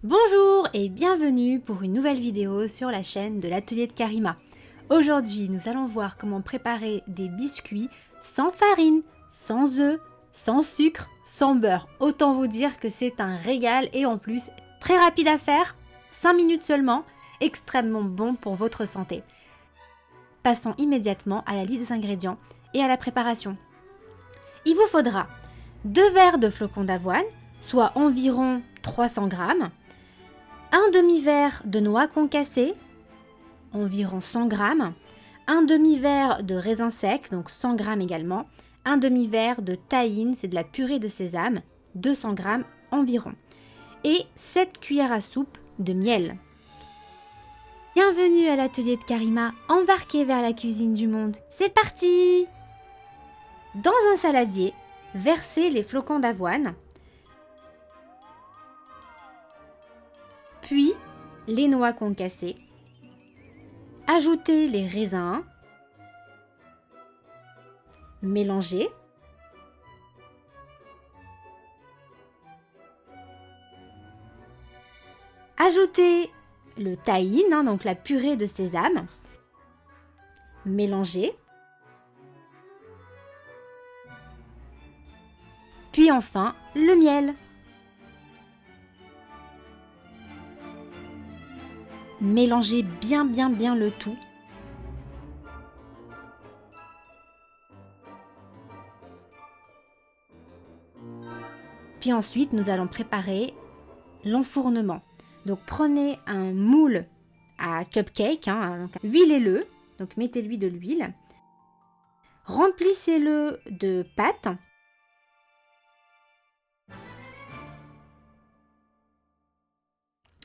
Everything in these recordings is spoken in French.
Bonjour et bienvenue pour une nouvelle vidéo sur la chaîne de l'atelier de Karima. Aujourd'hui, nous allons voir comment préparer des biscuits sans farine, sans œufs, sans sucre, sans beurre. Autant vous dire que c'est un régal et en plus très rapide à faire, 5 minutes seulement, extrêmement bon pour votre santé. Passons immédiatement à la liste des ingrédients et à la préparation. Il vous faudra 2 verres de flocons d'avoine, soit environ 300 g, un demi-verre de noix concassées, environ 100 g, un demi-verre de raisins secs, donc 100 g également, un demi-verre de tahine, c'est de la purée de sésame, 200 g environ, et 7 cuillères à soupe de miel. Bienvenue à l'atelier de Karima, embarquez vers la cuisine du monde. C'est parti! Dans un saladier, versez les flocons d'avoine, puis les noix concassées, ajoutez les raisins, mélangez, ajoutez le tahine, donc la purée de sésame, mélangez, puis enfin le miel. Mélangez bien le tout. Puis ensuite, nous allons préparer l'enfournement. Donc prenez un moule à cupcake, donc huilez-le, donc mettez-lui de l'huile. Remplissez-le de pâte.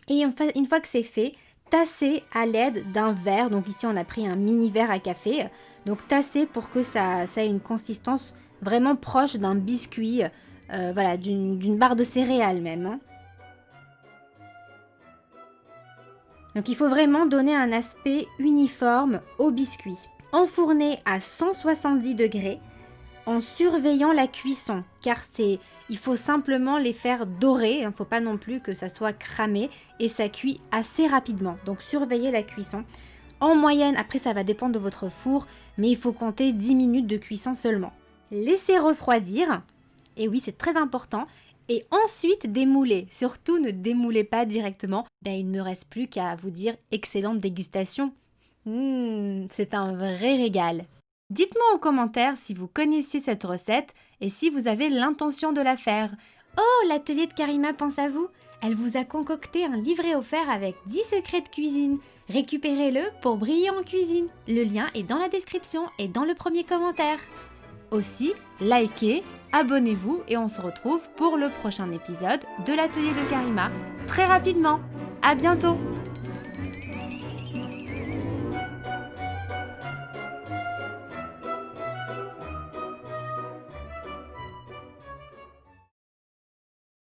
Et une fois que c'est fait, tassez à l'aide d'un verre. Donc ici, on a pris un mini verre à café. Donc tassez pour que ça ait une consistance vraiment proche d'un biscuit, voilà, d'une barre de céréales même. Donc il faut vraiment donner un aspect uniforme au biscuit. Enfournez à 170 degrés en surveillant la cuisson, car il faut simplement les faire dorer, il ne faut pas non plus que ça soit cramé, et ça cuit assez rapidement. Donc surveillez la cuisson. En moyenne, après ça va dépendre de votre four, mais il faut compter 10 minutes de cuisson seulement. Laissez refroidir, et oui c'est très important, et ensuite démouler. Surtout ne démoulez pas directement, il ne me reste plus qu'à vous dire excellente dégustation. C'est un vrai régal. Dites-moi en commentaire si vous connaissiez cette recette et si vous avez l'intention de la faire. Oh, l'atelier de Karima pense à vous. Elle vous a concocté un livret offert avec 10 secrets de cuisine. Récupérez-le pour briller en cuisine. Le lien est dans la description et dans le premier commentaire. Aussi, likez, abonnez-vous et on se retrouve pour le prochain épisode de l'atelier de Karima très rapidement. À bientôt!